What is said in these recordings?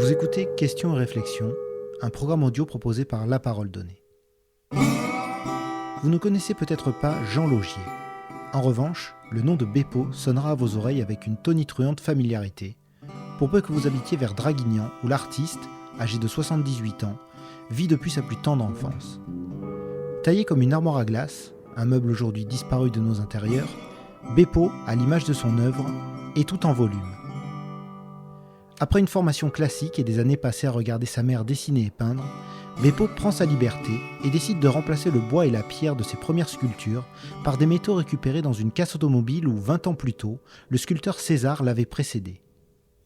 Vous écoutez Questions et réflexions, un programme audio proposé par La Parole Donnée. Vous ne connaissez peut-être pas Jean Laugier. En revanche, le nom de Beppo sonnera à vos oreilles avec une tonitruante familiarité, pour peu que vous habitiez vers Draguignan, où l'artiste, âgé de 78 ans, vit depuis sa plus tendre enfance. Taillé comme une armoire à glace, un meuble aujourd'hui disparu de nos intérieurs, Beppo, à l'image de son œuvre, est tout en volume. Après une formation classique et des années passées à regarder sa mère dessiner et peindre, Beppo prend sa liberté et décide de remplacer le bois et la pierre de ses premières sculptures par des métaux récupérés dans une casse automobile où, 20 ans plus tôt, le sculpteur César l'avait précédé.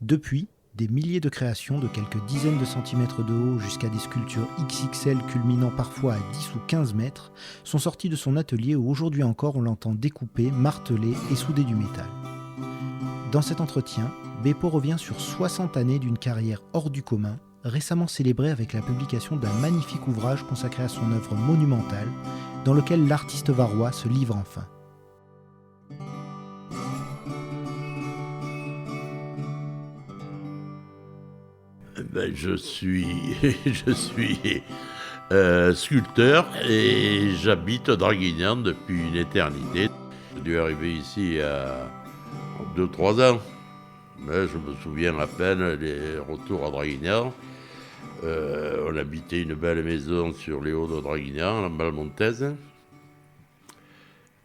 Depuis, des milliers de créations de quelques dizaines de centimètres de haut jusqu'à des sculptures XXL culminant parfois à 10 ou 15 mètres sont sorties de son atelier où aujourd'hui encore on l'entend découper, marteler et souder du métal. Dans cet entretien, Beppo revient sur 60 années d'une carrière hors du commun, récemment célébrée avec la publication d'un magnifique ouvrage consacré à son œuvre monumentale, dans lequel l'artiste varois se livre enfin. Je suis sculpteur et j'habite Draguignan depuis une éternité. J'ai dû arriver ici à 2-3 ans. Mais je me souviens à peine des retours à Draguignan. On habitait une belle maison sur les hauts de Draguignan, la Malmontaise.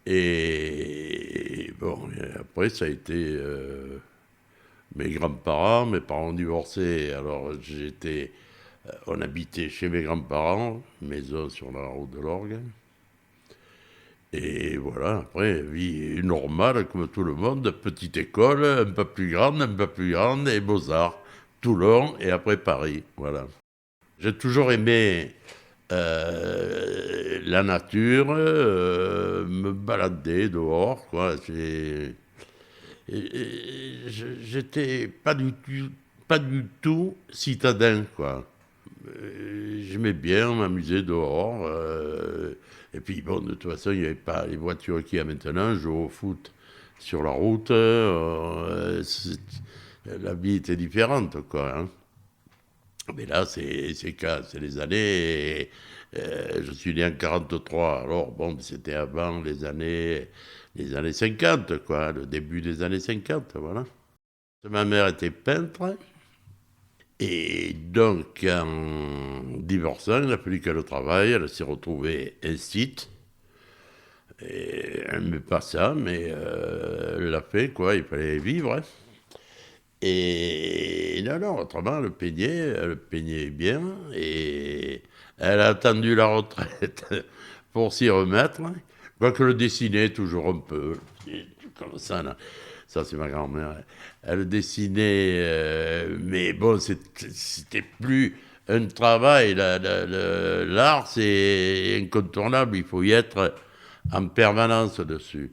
Et bon, et après ça a été mes grands-parents, mes parents divorcés. Alors on habitait chez mes grands-parents, maison sur la route de l'Orgue. Et voilà, après, vie normale, comme tout le monde, petite école, un peu plus grande, et Beaux-Arts, Toulon, et après Paris, voilà. J'ai toujours aimé la nature, me balader dehors, quoi. J'étais pas du tout citadin, quoi. J'aimais bien m'amuser dehors. Et puis, bon, de toute façon, il n'y avait pas les voitures qu'il y a maintenant. Je jouais au foot sur la route. La vie était différente, quoi. Hein. Mais là, c'est les années. Je suis né en 43. Alors, bon, c'était avant les années 50, quoi. Le début des années 50, voilà. Ma mère était peintre. Et donc, en divorçant, il a fallu qu'elle travaille. Elle s'est retrouvée un site. Et elle n'aimait pas ça, mais elle l'a fait, quoi. Il fallait vivre. Hein. Et non, autrement, elle peignait bien. Et elle a attendu la retraite pour s'y remettre. Quoique le dessinait toujours un peu. Comme ça, là. Ça, c'est ma grand-mère. Elle dessinait, mais bon, c'était plus un travail. L'art, c'est incontournable. Il faut y être en permanence dessus.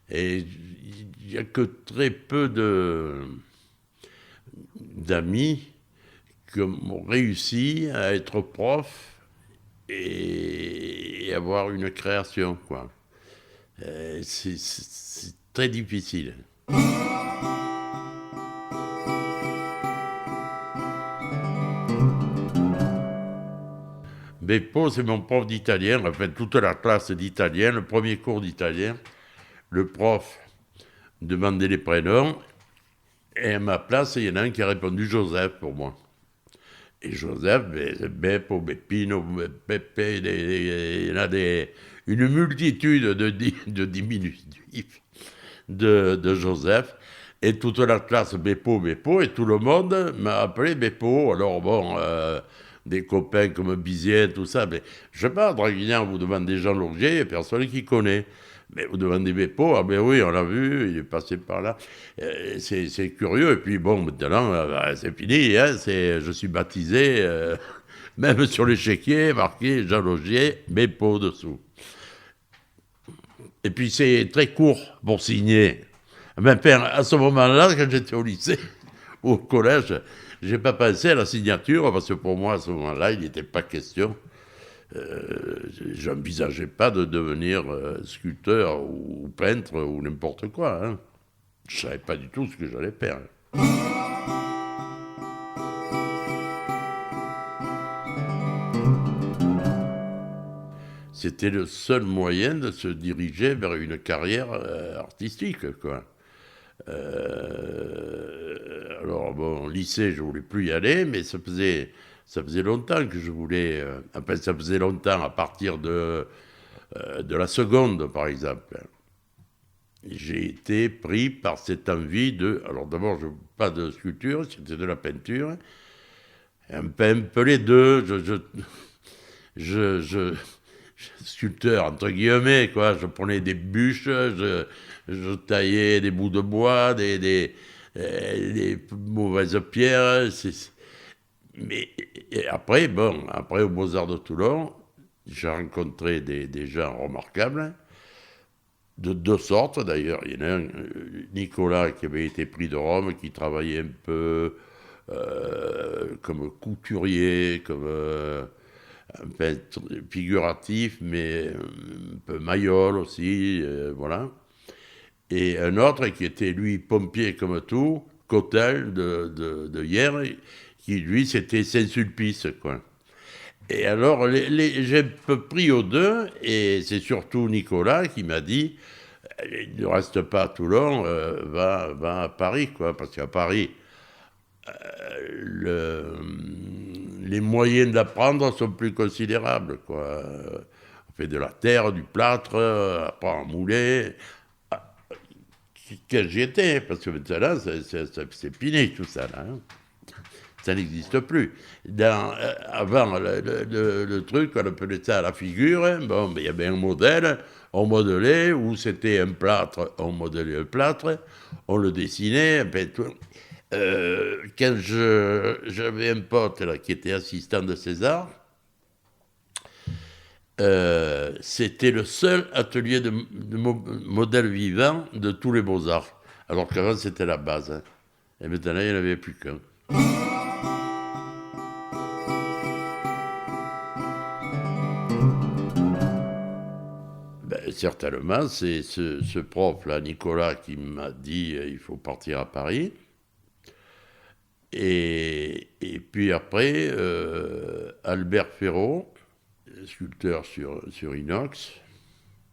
Et il n'y a que très peu d'amis qui ont réussi à être prof et avoir une création, quoi. C'est très difficile. Beppo, c'est mon prof d'italien, enfin toute la classe d'italien, le premier cours d'italien. Le prof demandait les prénoms, et à ma place, il y en a un qui a répondu Joseph pour moi. Et Joseph, Beppo, Beppino, Pepe, il y en a une multitude de diminutifs de Joseph. Et toute la classe Beppo, et tout le monde m'a appelé Beppo. Alors bon, des copains comme Bizier, tout ça. Mais je sais pas, à Draguignan, vous demandez Jean Laugier, il n'y a personne qui connaît. Mais vous demandez Beppo, ah ben oui, on l'a vu, il est passé par là. C'est curieux. Et puis bon, maintenant, c'est fini. Hein, je suis baptisé, même sur l'échiquier, marqué Jean Laugier, Beppo dessous. Et puis c'est très court pour signer. Même à ce moment-là, quand j'étais au lycée, ou au collège, j'ai pas pensé à la signature, parce que pour moi, à ce moment-là, il n'était pas question. J'envisageais pas de devenir sculpteur ou peintre ou n'importe quoi. Hein. Je savais pas du tout ce que j'allais faire. c'était le seul moyen de se diriger vers une carrière artistique, quoi. Alors, bon, au lycée, je ne voulais plus y aller, mais ça faisait longtemps que je voulais... enfin, ça faisait longtemps, à partir de la seconde, par exemple. J'ai été pris par cette envie de... Alors d'abord, pas de sculpture, c'était de la peinture. Un peu les deux. Sculpteur, entre guillemets, quoi. Je prenais des bûches, je taillais des bouts de bois, des mauvaises pierres. Mais après, aux Beaux-Arts de Toulon, j'ai rencontré des gens remarquables, de deux sortes d'ailleurs. Il y en a un, Nicolas, qui avait été prix de Rome, qui travaillait un peu comme couturier, comme un peintre figuratif, mais un peu mayol aussi, voilà. Et un autre qui était, lui, pompier comme tout, Cotel de hier, qui, lui, c'était Saint-Sulpice, quoi. Et alors, j'ai un peu pris aux deux, et c'est surtout Nicolas qui m'a dit, ne reste pas à Toulon, va à Paris, quoi, parce qu'à Paris, les moyens d'apprendre sont plus considérables, quoi. On fait de la terre, du plâtre, apprend à mouler. Quel j'y étais, parce que maintenant, c'est fini tout ça, là, hein. Ça n'existe plus. Avant, le truc, on appelait ça la figure. Bon, il y avait un modèle, on modelait, ou c'était un plâtre, on modelait le plâtre, on le dessinait, quand j'avais un pote là, qui était assistant de César, c'était le seul atelier de modèle vivant de tous les beaux-arts. Alors qu'avant, c'était la base, hein. Et maintenant, il n'y en avait plus qu'un. Certainement, c'est ce prof-là, Nicolas, qui m'a dit il faut partir à Paris. Et puis après, Albert Ferraud, sculpteur sur inox,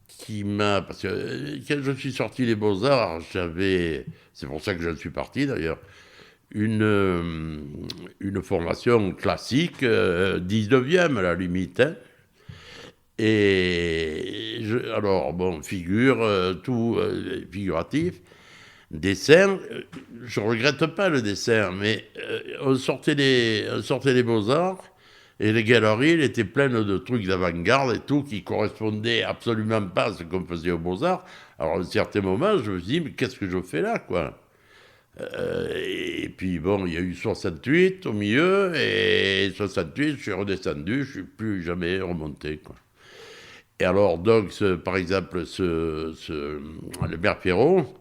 qui m'a... Parce que quand je suis sorti des Beaux-Arts, c'est pour ça que je suis parti d'ailleurs, une formation classique, 19e à la limite, hein. Et alors, bon, tout figuratif, dessin, je regrette pas le dessin, mais on sortait des Beaux-Arts, et les galeries, elles étaient pleines de trucs d'avant-garde et tout, qui correspondaient absolument pas à ce qu'on faisait aux Beaux-Arts. Alors, à un certain moment, je me suis dit, mais qu'est-ce que je fais là, quoi? Et puis, bon, il y a eu 68 au milieu, et 68, je suis redescendu, je suis plus jamais remonté, quoi. Et alors, donc, par exemple, Albert Ferraud,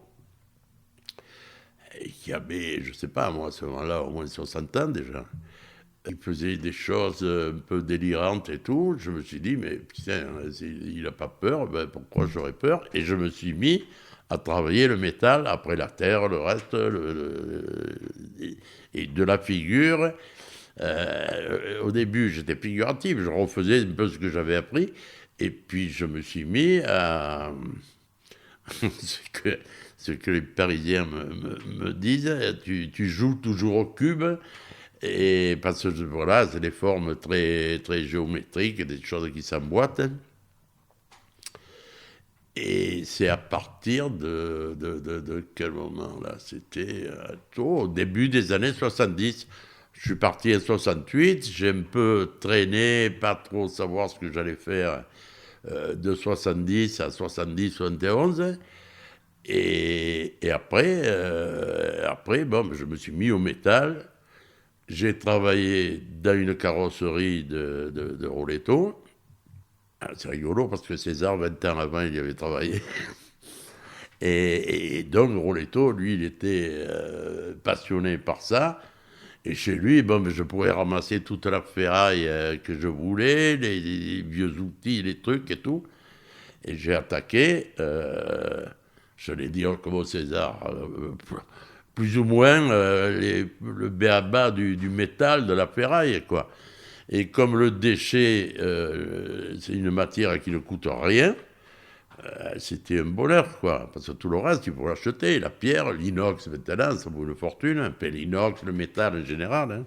qui avait, je ne sais pas, moi, à ce moment-là, au moins 60 ans déjà, il faisait des choses un peu délirantes et tout. Je me suis dit, mais putain, il n'a pas peur, ben pourquoi j'aurais peur? Et je me suis mis à travailler le métal, après la terre, le reste, et de la figure. Au début, j'étais figuratif, je refaisais un peu ce que j'avais appris. Et puis, je me suis mis à... ce que les Parisiens me disent, tu joues toujours au cube, et parce que voilà, c'est des formes très, très géométriques, des choses qui s'emboîtent. Et c'est à partir de quel moment là? C'était au début des années 70. Je suis parti en 68, j'ai un peu traîné, pas trop savoir ce que j'allais faire de 70 à 70, 71. Et après, bon, je me suis mis au métal. J'ai travaillé dans une carrosserie de Roletto. C'est rigolo parce que César, 20 ans avant, il y avait travaillé. Et donc, Roletto, lui, il était passionné par ça. Et chez lui, bon, je pourrais ramasser toute la ferraille que je voulais, les vieux outils, les trucs et tout. Et j'ai attaqué, je l'ai dit comme au César, plus ou moins le b.a.-ba du métal, de la ferraille, quoi. Et comme le déchet, c'est une matière qui ne coûte rien, c'était un bonheur, quoi. Parce que tout le reste, il faut l'acheter. La pierre, l'inox, maintenant, ça vaut une fortune. Hein. L'inox, le métal en général. Hein.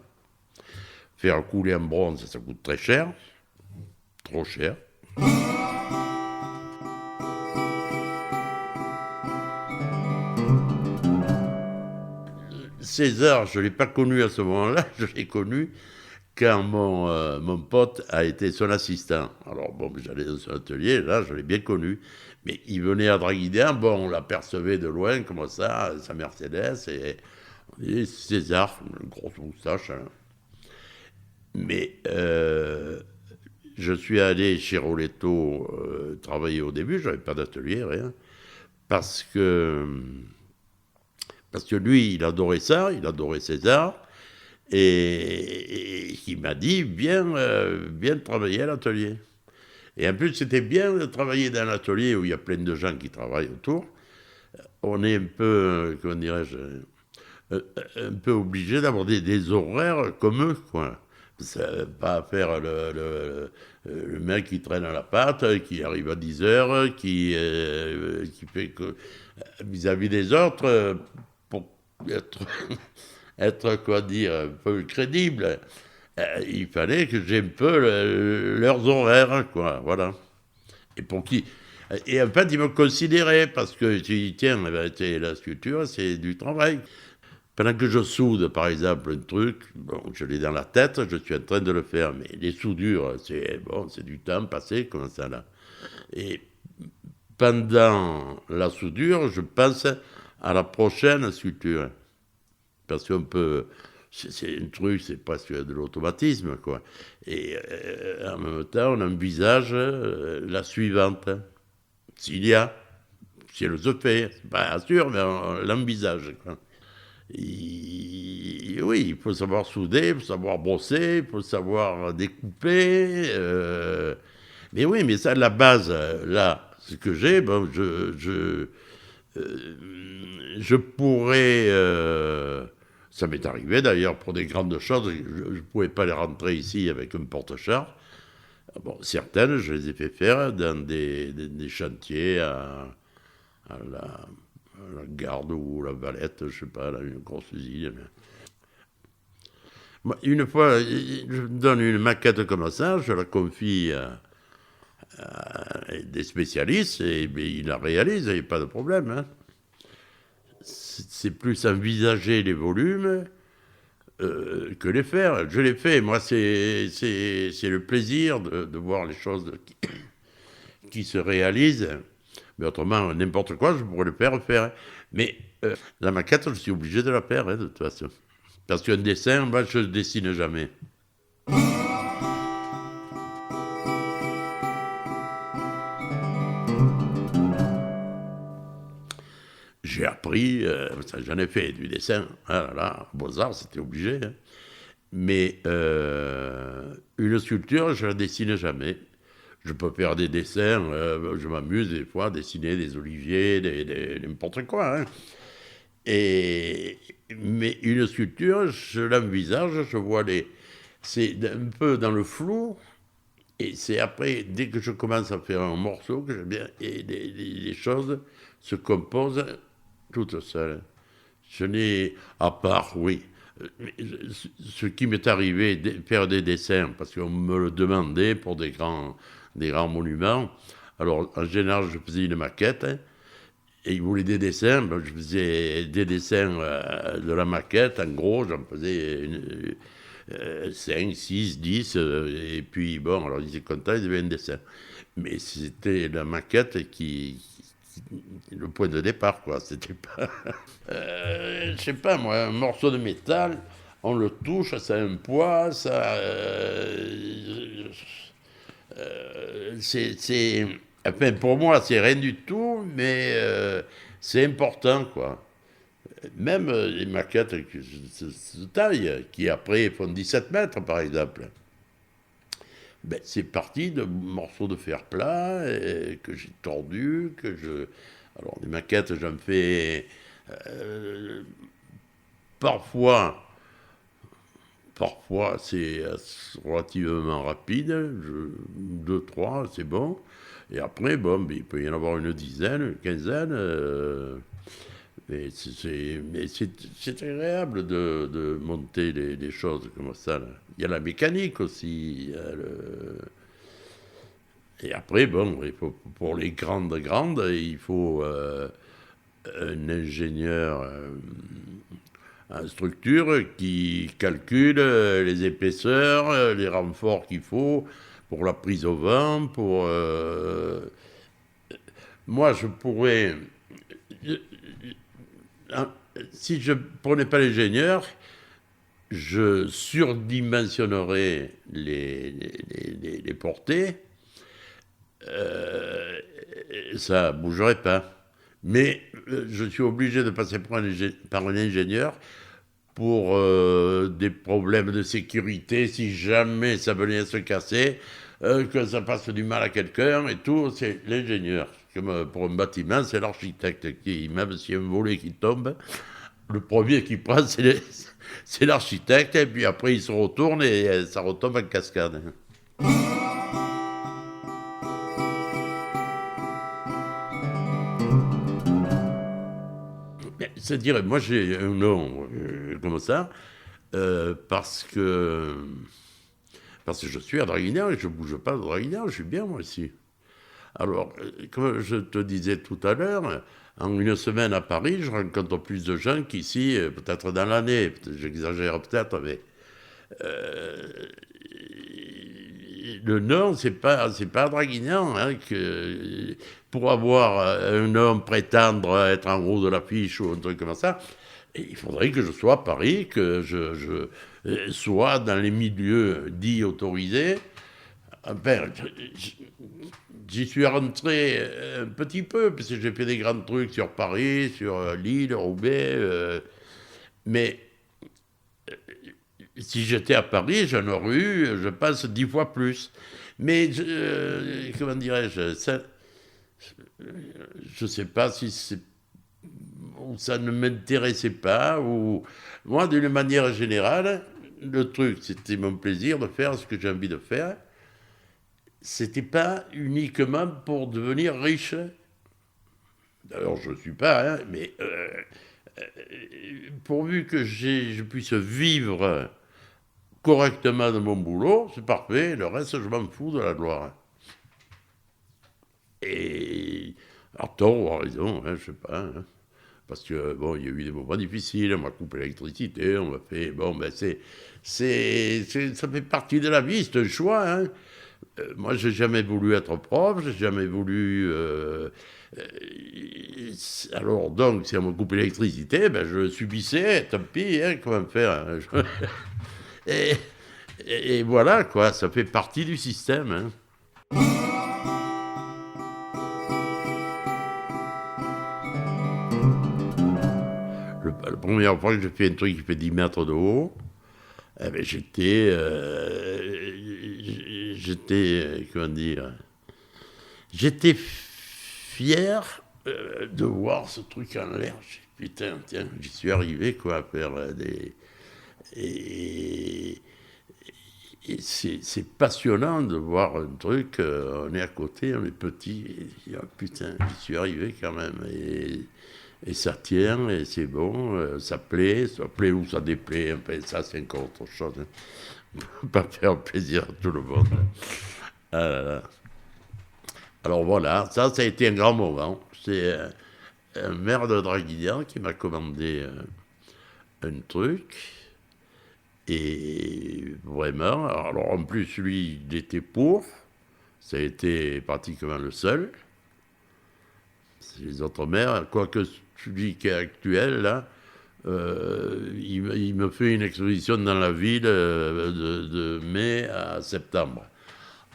Faire couler en bronze, ça coûte très cher. Trop cher. César, je ne l'ai pas connu à ce moment-là, je l'ai connu quand mon pote a été son assistant. Alors bon, j'allais dans son atelier, là, je l'ai bien connu. Mais il venait à Draguignan, bon, on l'apercevait de loin, comme ça, sa Mercedes, et on disait César, une grosse moustache. Hein. Mais je suis allé chez Roletto travailler au début, je n'avais pas d'atelier, rien, parce que, parce que lui, il adorait ça, il adorait César, et il m'a dit, viens travailler à l'atelier. Et en plus, c'était bien de travailler dans un atelier où il y a plein de gens qui travaillent autour. On est un peu, comment dirais-je, un peu obligé d'avoir des horaires comme eux, quoi. Pas faire le mec qui traîne à la patte, qui arrive à 10 heures, qui fait que vis-à-vis des autres, pour être, être, quoi dire, un peu crédible, il fallait que j'ai un peu leurs horaires, quoi, voilà. Et pour qui Et en fait, ils me considéraient, parce que, tiens, la sculpture, c'est du travail. Pendant que je soude, par exemple, un truc, bon, je l'ai dans la tête, je suis en train de le faire, mais les soudures, c'est du temps passé, comme ça, là. Et pendant la soudure, je pense à la prochaine sculpture. Parce qu'on peut... C'est un truc, c'est presque de l'automatisme, quoi. Et en même temps, on envisage la suivante. S'il y a, si elle se fait, c'est pas sûr, mais on l'envisage, quoi. Oui, il faut savoir souder, il faut savoir brosser, il faut savoir découper. Mais oui, mais ça, la base, là, ce que j'ai, bon, je pourrais. Ça m'est arrivé d'ailleurs pour des grandes choses, je ne pouvais pas les rentrer ici avec un porte-char. Bon, certaines, je les ai fait faire dans des chantiers à la Garde ou la Valette, je ne sais pas, là, une grosse usine. Moi, une fois, je me donne une maquette comme ça, je la confie à des spécialistes et ils la réalisent, il n'y a pas de problème. Hein. C'est plus envisager les volumes que les faire. Je les fais. Moi, c'est le plaisir de voir les choses qui se réalisent. Mais autrement, n'importe quoi, je pourrais le faire. Mais la maquette, je suis obligé de la faire, hein, de toute façon. Parce qu'un dessin, moi, je ne dessine jamais. J'ai appris, j'en ai fait du dessin. Ah là là, Beaux-Arts, c'était obligé. Hein. Mais une sculpture, je ne la dessine jamais. Je peux faire des dessins, je m'amuse des fois à dessiner des oliviers, n'importe quoi. Hein. Mais une sculpture, je l'envisage, je vois les... C'est un peu dans le flou, et c'est après, dès que je commence à faire un morceau, que j'aime bien, et les choses se composent toutes seules. Je n'ai, à part, oui, ce qui m'est arrivé, de faire des dessins, parce qu'on me le demandait pour des grands monuments. Alors, en général, je faisais une maquette, hein, et ils voulaient des dessins, ben, je faisais des dessins de la maquette, en gros, j'en faisais 5, 6, 10, et puis bon, alors ils étaient contents, ils avaient un dessin. Mais c'était la maquette le point de départ, quoi. C'était pas. Je sais pas, moi, un morceau de métal, on le touche, ça a un poids, ça. Enfin, pour moi, c'est rien du tout, mais c'est important, quoi. Même les maquettes qui se taillent, qui après font 17 mètres, par exemple. Ben, c'est parti de morceaux de fer plat que j'ai tordus, Alors, des maquettes, j'en fais parfois parfois, c'est relativement rapide. 2, 3, c'est bon. Et après, bon, il peut y en avoir une dizaine, une quinzaine. Mais c'est agréable de monter les choses comme ça, là. Il y a la mécanique aussi. Et après, bon, pour les grandes, il faut un ingénieur en structure qui calcule les épaisseurs, les renforts qu'il faut pour la prise au vent, Moi, je pourrais... Si je ne prenais pas l'ingénieur, je surdimensionnerais les portées, ça ne bougerait pas. Mais je suis obligé de passer par un ingénieur pour des problèmes de sécurité, si jamais ça venait à se casser, que ça fasse du mal à quelqu'un et tout, c'est l'ingénieur. Comme pour un bâtiment, c'est l'architecte qui, même s'il y a un volet qui tombe, le premier qui prend, c'est l'architecte, et puis après il se retourne et ça retombe en cascade. C'est-à-dire, moi j'ai un nom comme ça, parce que je suis à Draguignan et je ne bouge pas de Draguignan, je suis bien moi ici. Alors, comme je te disais tout à l'heure, en une semaine à Paris, je rencontre plus de gens qu'ici, peut-être dans l'année. J'exagère peut-être, mais le nom, c'est pas à Draguignan, hein, que pour avoir un nom, prétendre être en haut de l'affiche ou un truc comme ça, il faudrait que je sois à Paris, que je sois dans les milieux dits autorisés. Enfin, j'y suis rentré un petit peu, parce que j'ai fait des grands trucs sur Paris, sur Lille, Roubaix, mais si j'étais à Paris, j'en aurais eu, je pense, 10 fois plus. Mais, comment dirais-je, je ne sais pas si ça ne m'intéressait pas, ou moi, d'une manière générale, le truc, c'était mon plaisir de faire ce que j'ai envie de faire. C'était pas uniquement pour devenir riche. D'ailleurs, je ne suis pas, hein, mais pourvu que je puisse vivre correctement de mon boulot, c'est parfait. Le reste, je m'en fous de la gloire. Et à tort ou à raison, hein, je sais pas. Hein. Parce que, bon, il y a eu des moments difficiles, on m'a coupé l'électricité, on m'a fait... Bon, ben ça fait partie de la vie, c'est un choix, hein. Moi, j'ai jamais voulu être prof, j'ai jamais voulu... alors, donc, si on me coupe l'électricité, ben, je subissais, tant pis, hein, comment faire, hein. Et voilà, quoi, ça fait partie du système, hein. La première fois que j'ai fait un truc qui fait 10 mètres de haut, eh ben, comment dire, j'étais fier de voir ce truc en l'air. Putain, tiens, j'y suis arrivé, quoi, à faire des... Et c'est passionnant de voir un truc, on est à côté, on est petit, et, oh, putain, j'y suis arrivé quand même. Et ça tient, et c'est bon, ça plaît ou ça déplaît, enfin, ça c'est encore autre chose. Hein. On ne peut pas faire plaisir à tout le monde. Ah là là. Alors voilà, ça a été un grand moment. C'est un maire de Draguignan qui m'a commandé un truc. Et vraiment, alors en plus, lui, il était pour. Ça a été pratiquement le seul. Les autres maires, quoique celui qui est actuel, là, il me fait une exposition dans la ville de mai à septembre.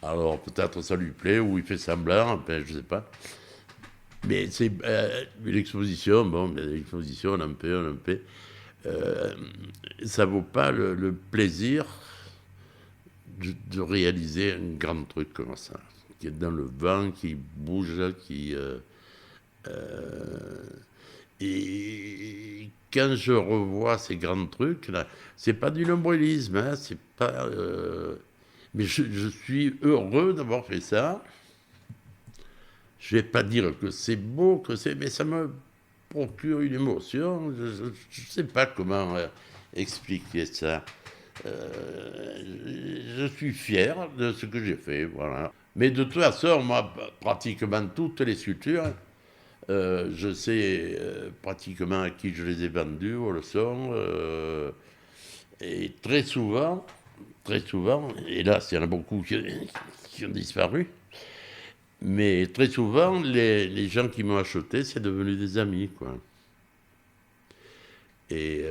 Alors peut-être ça lui plaît, ou il fait semblant, enfin, je ne sais pas. Mais c'est une exposition, bon, l'exposition, on en paie. Ça vaut pas le plaisir de réaliser un grand truc comme ça, qui est dans le vent, qui bouge, et quand je revois ces grands trucs, là, c'est pas du nombrilisme, hein, c'est pas. Mais je suis heureux d'avoir fait ça. Je vais pas dire que c'est beau, mais ça me procure une émotion. Je ne sais pas comment expliquer ça. Je suis fier de ce que j'ai fait, voilà. Mais de toute façon, moi, pratiquement toutes les sculptures, je sais pratiquement à qui je les ai vendues aux leçons. Et très souvent, hélas, il y en a beaucoup qui ont disparu, mais très souvent, les gens qui m'ont acheté, c'est devenu des amis, quoi. Et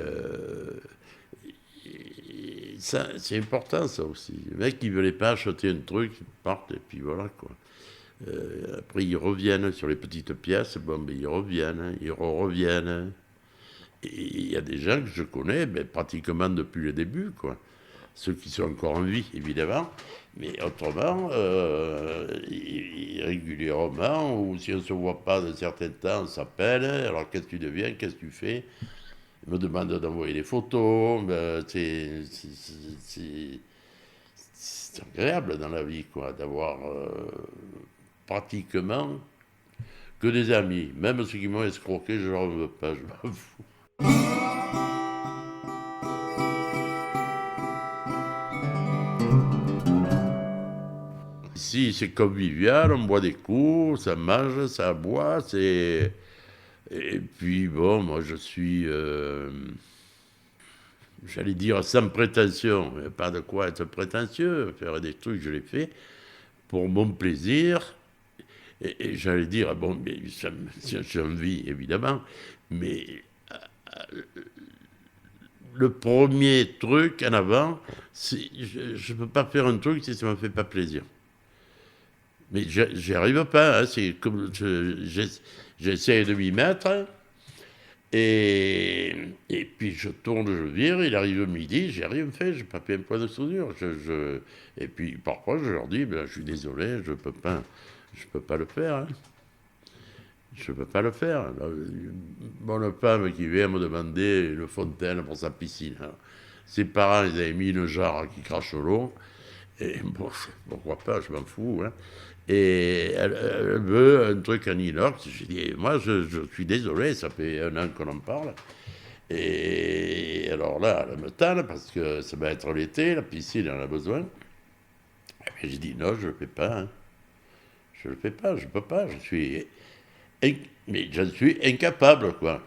ça, c'est important, ça aussi. Les mecs qui ne veulent pas acheter un truc, ils partent, et puis voilà, quoi. Après, ils reviennent sur les petites pièces, bon, ben, ils reviennent, hein, ils reviennent. Et il y a des gens que je connais ben, pratiquement depuis le début, quoi. Ceux qui sont encore en vie, évidemment. Mais autrement, régulièrement, ou si on ne se voit pas de certains temps, on s'appelle. Alors, qu'est-ce que tu deviens? Qu'est-ce que tu fais? Ils me demandent d'envoyer des photos. Ben, c'est agréable dans la vie, quoi, d'avoir pratiquement que des amis. Même ceux qui m'ont escroqué, je ne leur veux pas, je m'en fous. Ici, c'est convivial, on boit des coups, ça mange, ça boit, c'est... Et puis, bon, moi, je suis, j'allais dire, sans prétention. Il n'y a pas de quoi être prétentieux. Faire des trucs, je les fais pour mon plaisir. Et j'allais dire, bon, j'ai envie, évidemment, mais le premier truc en avant, je ne peux pas faire un truc si ça ne me fait pas plaisir. Mais j'y arrive pas, hein, c'est comme j'essaie de m'y mettre, et puis je tourne, je vire, il arrive midi, j'ai rien fait, j'ai pas fait un point de soudure. Et puis parfois je leur dis, ben, je suis désolé, je peux pas le faire. Hein. Je peux pas le faire. Alors, une bonne femme qui vient me demander une fontaine pour sa piscine. Alors, ses parents, ils avaient mis une jarre qui crache l'eau. Et bon, pourquoi pas, je m'en fous. Hein. Et elle veut un truc en inox. J'ai dit, moi, je suis désolé, ça fait 1 an qu'on en parle. Et alors là, elle me tanne parce que ça va être l'été, la piscine, elle en a besoin. Et j'ai dit, non, je ne le fais pas. Hein. Je ne le fais pas, je ne peux pas. Mais j'en suis incapable, quoi.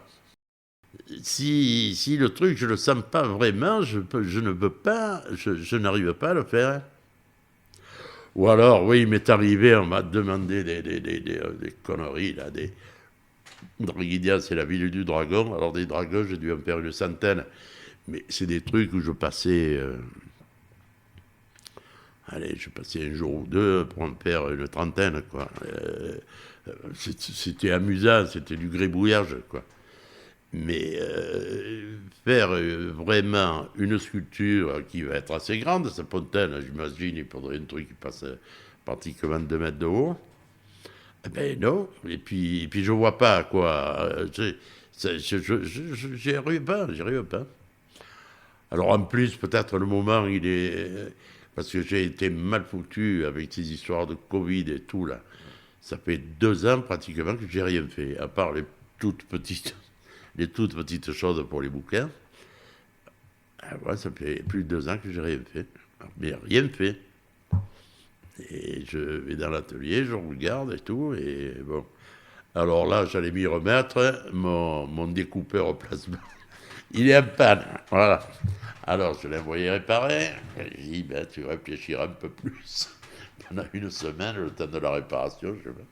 Si le truc, je ne le sens pas vraiment, je ne peux pas, je n'arrive pas à le faire. Ou alors, oui, il m'est arrivé, on m'a demandé des conneries, là, Draguignan, c'est la ville du dragon. Alors, des dragons, j'ai dû en faire une centaine. Mais c'est des trucs où je passais... je passais un jour ou deux pour en faire une trentaine, quoi. C'était amusant, c'était du gribouillage, quoi. Mais faire vraiment une sculpture qui va être assez grande, sa fontaine, j'imagine, il faudrait un truc qui passe pratiquement 2 mètres de haut. Eh ben non, et puis je vois pas, quoi. J'y arrive pas, j'y arrive pas. Alors en plus, peut-être le moment, il est... Parce que j'ai été mal foutu avec ces histoires de Covid et tout, là. Ça fait 2 ans pratiquement que j'ai rien fait, à part les toutes petites choses pour les bouquins. Ouais, ça fait plus de 2 ans que j'ai rien fait. Mais rien fait. Et je vais dans l'atelier, je regarde et tout, et bon. Alors là, j'allais m'y remettre, mon découpeur au plasma, il est en panne, voilà. Alors, je l'ai envoyé réparer, et j'ai dit, ben, tu réfléchiras un peu plus. Pendant 1 semaine, le temps de la réparation, je sais pas.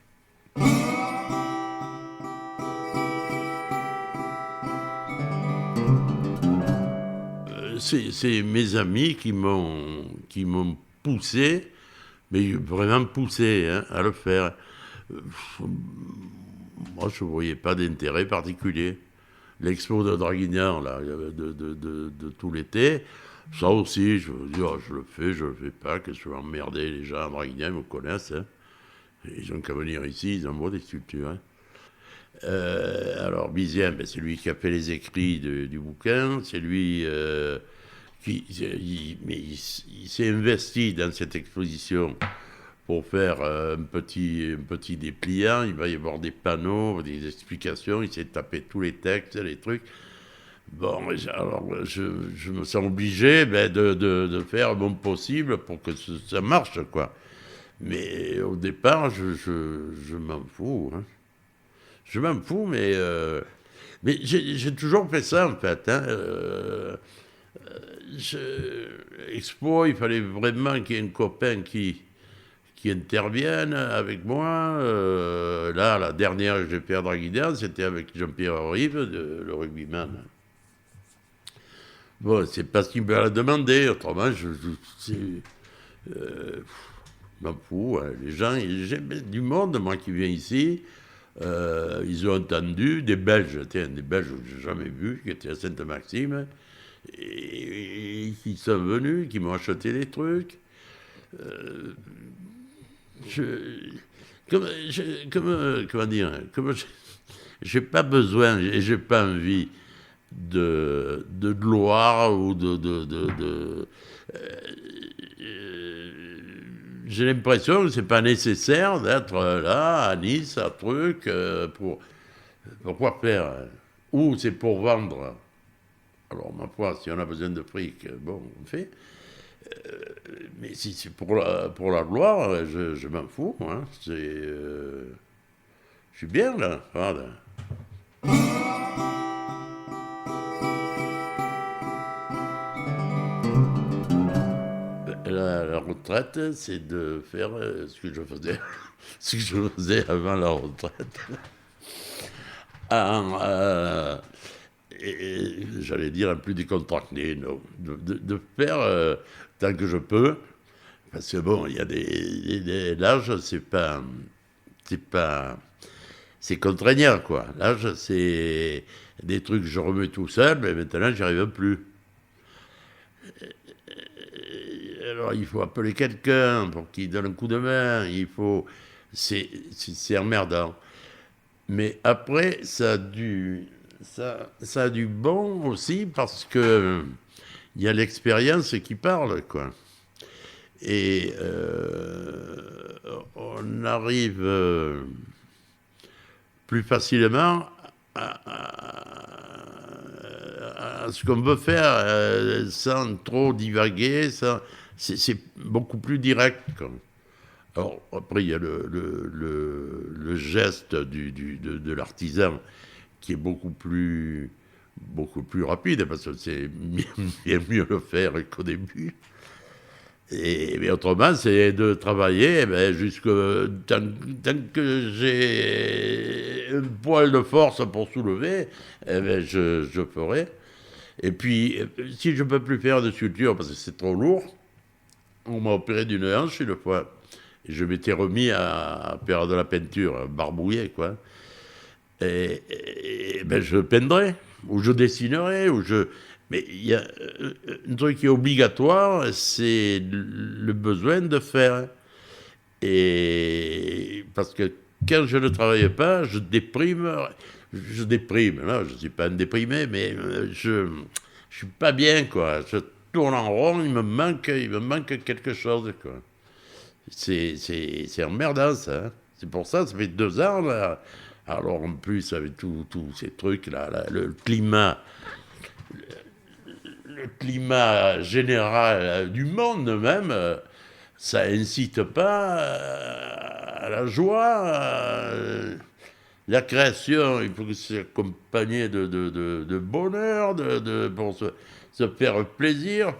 C'est mes amis qui m'ont poussé, mais vraiment poussé hein, à le faire. Moi, je ne voyais pas d'intérêt particulier. L'expo de Draguignan, là, de tout l'été, ça aussi, je me dis, oh, je le fais pas, que je vais emmerder les gens à Draguignan, ils me connaissent. Hein. Ils ont qu'à venir ici, ils envoient des sculptures. Hein. Alors, Orbisien, ben, c'est lui qui a fait les écrits du bouquin, c'est lui il s'est investi dans cette exposition pour faire un petit dépliant. Il va y avoir des panneaux, des explications, il s'est tapé tous les textes, les trucs. Bon, alors je me sens obligé de faire mon possible pour que ça marche, quoi. Mais au départ, je m'en fous. Hein. Je m'en fous, mais j'ai toujours fait ça, en fait. Hein. Expo, il fallait vraiment qu'il y ait un copain qui intervienne avec moi. Là, la dernière que j'ai fait à Draguignan, c'était avec Jean-Pierre Rive, le rugbyman. Bon, c'est parce qu'il me l'a demandé, autrement, m'en fous. Hein. Les gens, j'ai du monde, moi, qui vient ici. Ils ont entendu des Belges que je n'ai jamais vus, qui étaient à Sainte-Maxime, et qui sont venus, qui m'ont acheté des trucs. Comment dire, j'ai pas besoin, j'ai pas envie de gloire ou j'ai l'impression que c'est pas nécessaire d'être là à Nice, à truc, pour quoi faire, hein. Ou c'est pour vendre. Alors ma foi, si on a besoin de fric, bon, on fait. Mais si c'est pour la gloire, je m'en fous. Hein. Je suis bien là. Voilà. La retraite, c'est de faire ce que je faisais avant la retraite. Et j'allais dire un plus décontracté, non, de faire tant que je peux, parce que bon, il y a l'âge, c'est contraignant, quoi. L'âge, c'est des trucs que je remets tout seul, mais maintenant, j'y arrive plus. Alors, il faut appeler quelqu'un pour qu'il donne un coup de main, c'est emmerdant. Mais après, ça a du bon aussi parce que il y a l'expérience qui parle, quoi. Et on arrive plus facilement à ce qu'on veut faire sans trop divaguer. C'est beaucoup plus direct, quoi. Alors, après, il y a le geste de l'artisan qui est beaucoup plus rapide, parce que c'est bien mieux le faire qu'au début. Mais autrement, c'est de travailler tant que j'ai un poil de force pour soulever, je ferai. Et puis, si je ne peux plus faire de sculpture parce que c'est trop lourd, on m'a opéré d'une hanche une fois. Et je m'étais remis à faire de la peinture, barbouiller, quoi. Et je peindrais, ou je dessinerais, Mais il y a un truc qui est obligatoire, c'est le besoin de faire. Et parce que quand je ne travaille pas, je déprime. Là, je ne suis pas un déprimé, mais je suis pas bien, quoi. Je tourne en rond, il me manque quelque chose, quoi. C'est emmerdant, ça. Hein. C'est pour ça fait 2 ans, là. Alors, en plus, avec tous ces trucs-là, le climat général du monde, même, ça incite pas à la joie. La création, il faut que c'est accompagné de bonheur, pour se faire plaisir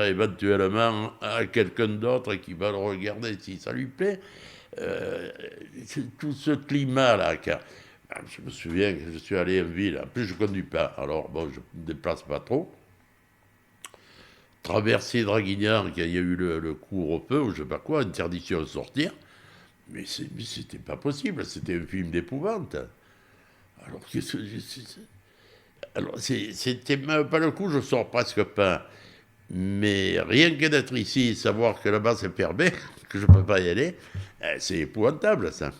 éventuellement à quelqu'un d'autre qui va le regarder si ça lui plaît. C'est tout ce climat-là. Je me souviens que je suis allé en ville, en plus je ne conduis pas, alors bon, je ne me déplace pas trop. Traverser Draguignan, quand il y a eu le couvre-feu, ou je ne sais pas quoi, interdiction de sortir, mais c'était pas possible, c'était un film d'épouvante. Alors, c'était même pas le coup, je sors presque pas. Mais rien que d'être ici et savoir que là-bas c'est fermé, que je ne peux pas y aller, c'est épouvantable, ça.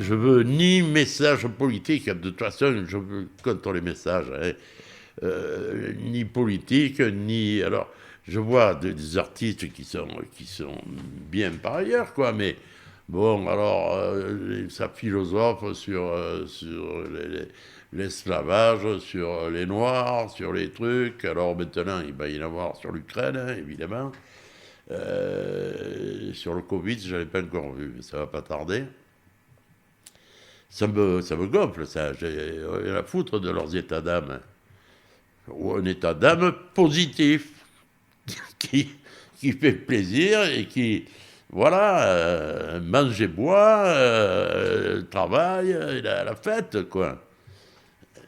je veux ni message politique, de toute façon, je veux contre les messages, hein, ni politique, ni... Alors, je vois des artistes qui sont bien par ailleurs, quoi, mais bon, alors, ça philosophe sur l'esclavage, sur les Noirs, sur les trucs. Alors maintenant, il va y en avoir sur l'Ukraine, hein, évidemment. Sur le Covid, je ne l'avais pas encore vu, mais ça va pas tarder. Ça me gonfle, ça. J'ai rien à foutre de leurs états d'âme. Ou un état d'âme positif, qui fait plaisir et qui, voilà, mange et boit, travaille, la fête, quoi.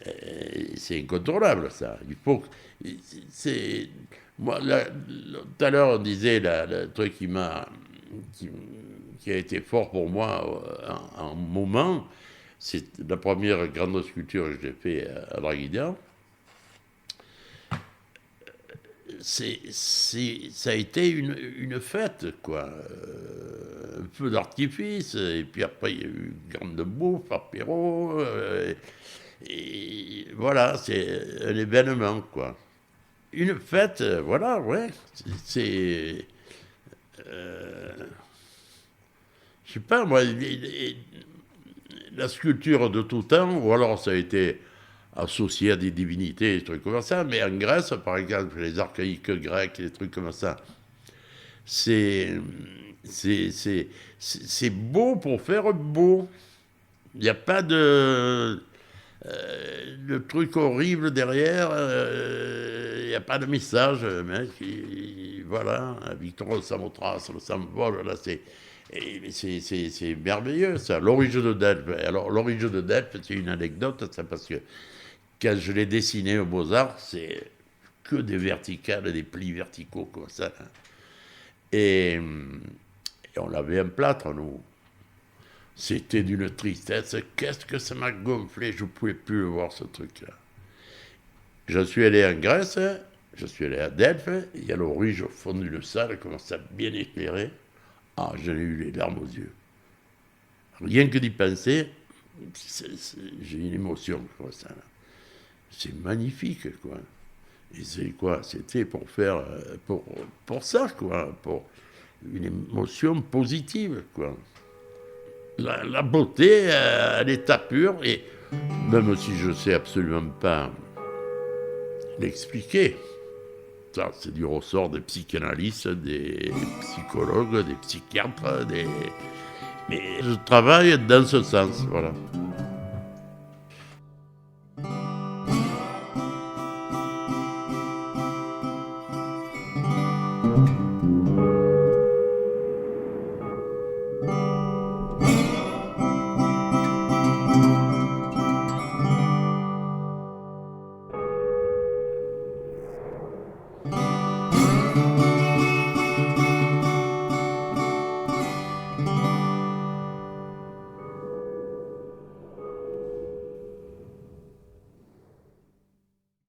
Et c'est incontrôlable, ça. Il faut que... C'est... Moi, tout à l'heure, on disait, le truc qui a été fort pour moi en moment, c'est la première grande sculpture que j'ai faite à Draguignan. Ça a été une fête, quoi. Un feu d'artifice, et puis après, il y a eu une grande bouffe, apéro, et voilà, c'est un événement, quoi. Une fête, voilà, ouais, c'est... je sais pas, moi, la sculpture de tout temps, ou alors ça a été associé à des divinités, des trucs comme ça, mais en Grèce, par exemple, les archaïques grecs, des trucs comme ça, c'est beau pour faire beau. Il n'y a pas de truc horrible derrière, il n'y a pas de message, mec. Voilà, Victor Samothrace, le symbole, là, c'est merveilleux, ça. L'origine de Delphes. Alors, l'origine de Delphes, c'est une anecdote, ça, parce que quand je l'ai dessiné aux Beaux-Arts, c'est que des verticales, des plis verticaux, comme ça. Et on avait un plâtre, nous. C'était d'une tristesse. Qu'est-ce que ça m'a gonflé, je ne pouvais plus le voir, ce truc-là. Je suis allé en Grèce, je suis allé à Delphes, il y a l'origine au fond d'une salle, comme ça, bien éclairée. Ah, j'en ai eu les larmes aux yeux. Rien que d'y penser, j'ai une émotion, comme ça. C'est magnifique, quoi. Et c'est quoi? C'était pour faire, pour ça, quoi, pour une émotion positive, quoi. La beauté à l'état pur, et même si je ne sais absolument pas l'expliquer, ça, c'est du ressort des psychanalystes, des psychologues, des psychiatres, mais je travaille dans ce sens, voilà.